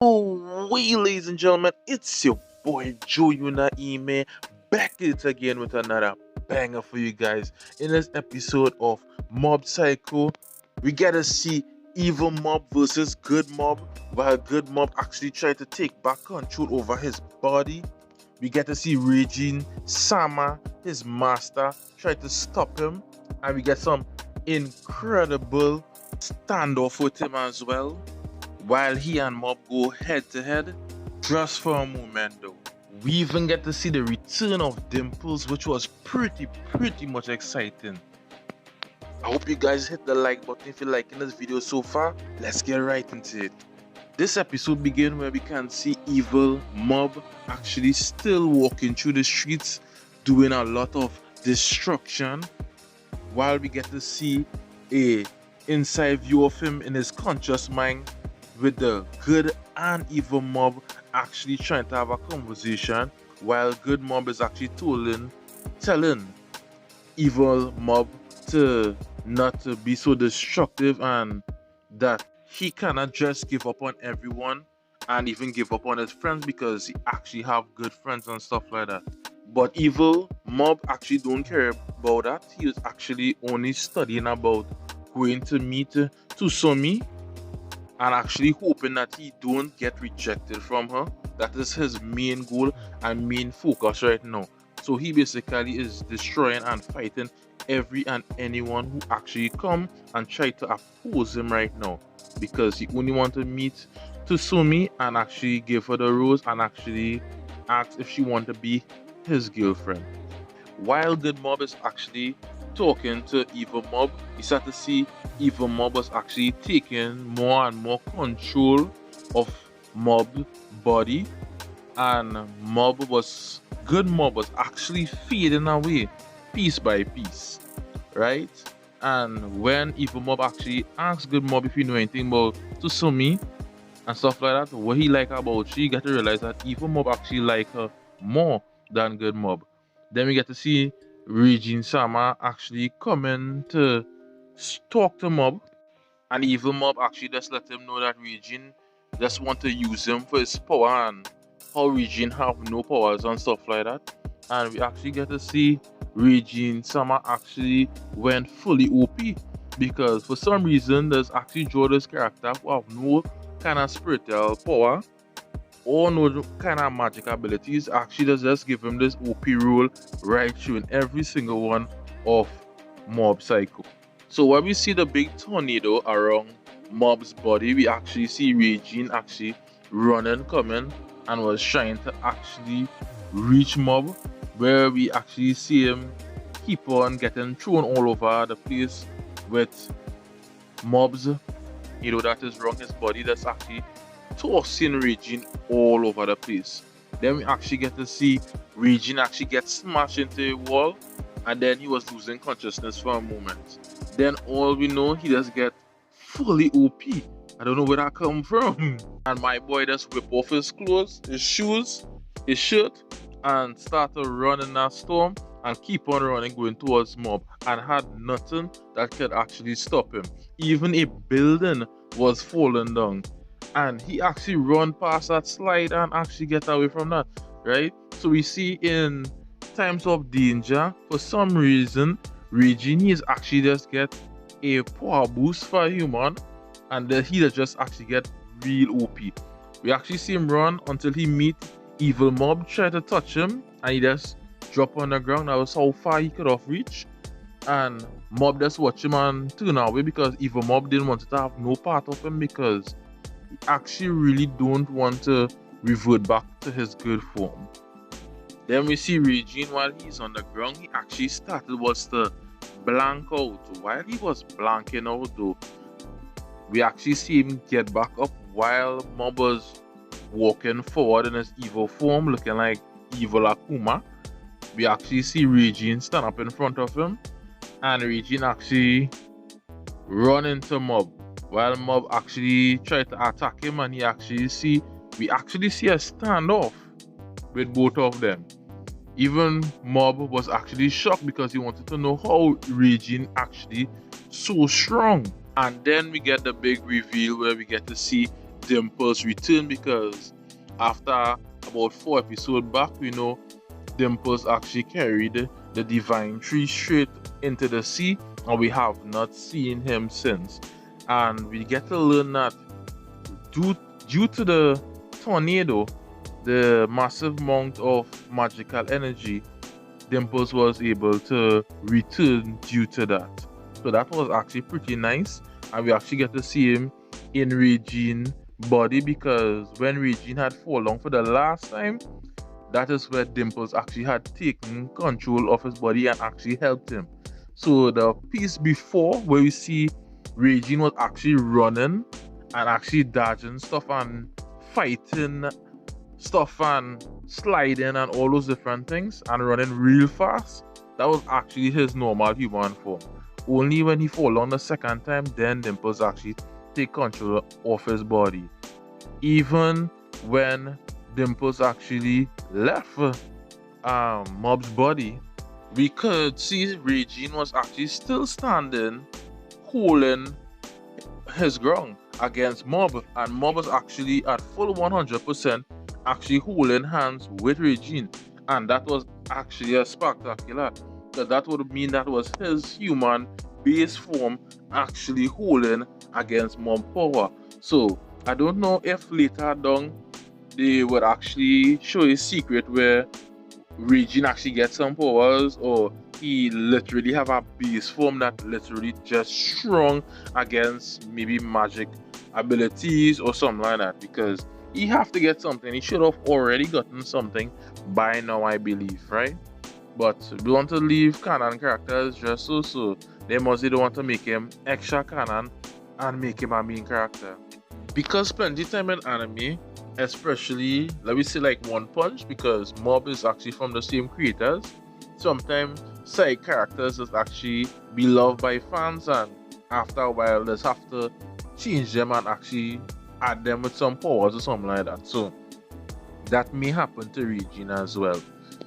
Oh, hey, ladies and gentlemen, it's your boy Joe Ime back at it again with another banger for you guys. In this episode of Mob Psycho, we get to see evil mob versus good mob, while good mob actually tried to take back control over his body. We get to see Reigen Sama, his master, try to stop him, and we get some incredible standoff with him as well while he and Mob go head to head. Just for a moment though, we even get to see the return of Dimples, which was pretty much exciting. I hope you guys hit the like button if you're liking this video so far. Let's get right into it. This episode begins where we can see evil Mob actually still walking through the streets, doing a lot of destruction, while we get to see a inside view of him in his conscious mind with the good and evil mob actually trying to have a conversation, while good mob is actually telling evil mob to not to be so destructive and that he cannot just give up on everyone and even give up on his friends because he actually have good friends and stuff like that. But evil mob actually don't care about that. He is actually only studying about going to meet Tsusomi and actually hoping that he don't get rejected from her. That is his main goal and main focus right now. So he basically is destroying and fighting every and anyone who actually come and try to oppose him right now, because he only want to meet Tsumi and actually give her the rose and actually ask if she want to be his girlfriend. While good mob is actually talking to evil mob, you start to see evil mob was actually taking more and more control of mob body, and good mob was actually fading away piece by piece, right? And when evil mob actually asks good mob if he know anything about Tsumi and stuff like that, what he like about she, you get to realize that evil mob actually like her more than good mob. Then we get to see Reigen Sama actually coming to talk to Mob, and evil Mob actually just let him know that Reigen just want to use him for his power and how Reigen have no powers and stuff like that. And we actually get to see Reigen Sama actually went fully OP, because for some reason there's actually Jordan's character who have no kind of spiritual power or no kind of magic abilities. Actually does just give him this OP rule right through in every single one of Mob Psycho. So when we see the big tornado around Mob's body, we actually see Reigen actually running, coming, and was trying to actually reach Mob, where we actually see him keep on getting thrown all over the place with Mob's, that is wrong, his body that's actually tossing Reigen all over the place. Then we actually get to see Reigen actually get smashed into a wall, and then he was losing consciousness for a moment. Then all we know, he just get fully OP. I don't know where that come from. And my boy just whip off his clothes, his shoes, his shirt, and start to run in that storm and keep on running, going towards Mob, and had nothing that could actually stop him. Even a building was falling down, and he actually run past that slide and actually get away from that, right? So we see in times of danger, for some reason, Reigen is actually just get a power boost for a human, and then he just actually get real OP. We actually see him run until he meet evil mob, try to touch him, and he just drop on the ground. That was how far he could have reached, and mob just watch him and turn away, because evil mob didn't want to have no part of him, because he actually really don't want to revert back to his good form. Then we see Reigen, while he's on the ground, he actually started was to blank out. While he was blanking out though, we actually see him get back up while Mob was walking forward in his evil form, looking like evil Akuma. We actually see Reigen stand up in front of him, and Reigen actually run into Mob, while Mob actually tried to attack him, and we actually see a standoff with both of them. Even Mob was actually shocked because he wanted to know how Reigen actually so strong. And then we get the big reveal where we get to see Dimples return, because after about 4 episodes back, we know Dimples actually carried the divine tree straight into the sea, and we have not seen him since. And we get to learn that due to the tornado, the massive amount of magical energy, Dimples was able to return due to that. So that was actually pretty nice, and we actually get to see him in Reigen body, because when Reigen had fallen for the last time, that is where Dimples actually had taken control of his body and actually helped him. So the piece before, where we see Reigen was actually running and actually dodging stuff and fighting stuff and sliding and all those different things and running real fast, that was actually his normal human form. Only when he fall on the second time, then Dimples actually take control of his body. Even when Dimples actually left Mob's body, we could see Reigen was actually still standing, holding his ground against Mob, and Mob was actually at full 100% actually holding hands with Reigen, and that was actually a spectacular, because that would mean that was his human base form actually holding against Mob power. So I don't know if later down they would actually show a secret where Reigen actually gets some powers, or he literally have a base form that literally just strong against maybe magic abilities or something like that, because he have to get something. He should have already gotten something by now, I believe, right? But we want to leave canon characters just so they mostly don't want to make him extra canon and make him a main character, because plenty time in anime, especially let me say like One Punch, because Mob is actually from the same creators, sometimes side characters is actually beloved by fans, and after a while they have to change them and actually add them with some powers or something like that. So that may happen to Reigen as well.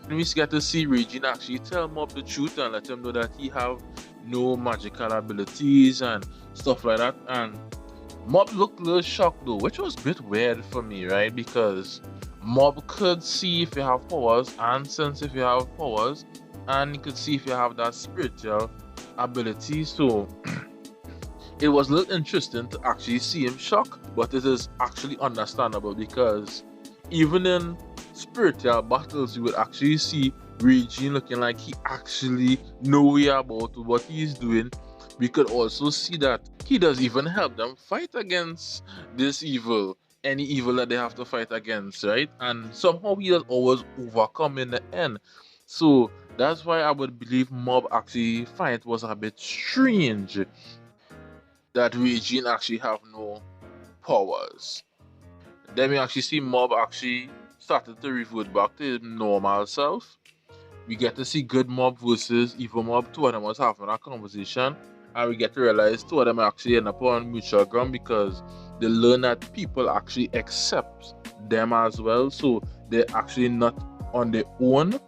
And we get to see Reigen actually tell Mob the truth and let him know that he have no magical abilities and stuff like that. And Mob looked a little shocked though, which was a bit weird for me, right? Because Mob could see if you have powers and sense if you have powers, and he could see if you have that spiritual ability. So it was a little interesting to actually see him shocked, but it is actually understandable, because even in spiritual battles you would actually see Reigen looking like he actually knows about what he's doing. We could also see that he does even help them fight against this evil, any evil that they have to fight against, right? And somehow he does always overcome in the end. So that's why I would believe Mob actually find it was a bit strange that Reigen actually have no powers. Then we actually see Mob actually started to revert back to his normal self. We get to see good Mob versus evil Mob. Two of them was having a conversation, and we get to realize two of them actually end up on mutual ground, because they learn that people actually accept them as well, so they're actually not on their own,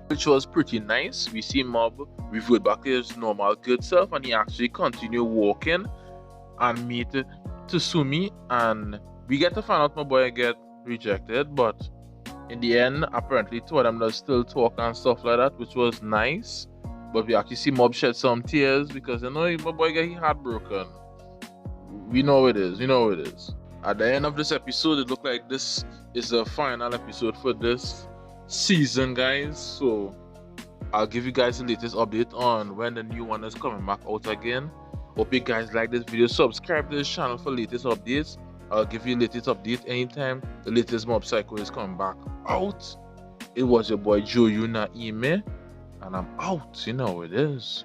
which was pretty nice. We see Mob revert back to his normal good self, and he actually continue walking and meet Tsumi, and we get to find out my boy get rejected, but in the end apparently two of them does still talk and stuff like that, which was nice. But we actually see Mob shed some tears, because you know my boy get he heartbroken. We know it is. At the end of this episode, it looked like this is the final episode for this season, guys. So I'll give you guys the latest update on when the new one is coming back out again. Hope you guys like this video. Subscribe to this channel for latest updates. I'll give you latest update anytime the latest Mob Psycho is coming back out. It was your boy Joe Yuna Ime, and I'm out. You know it is.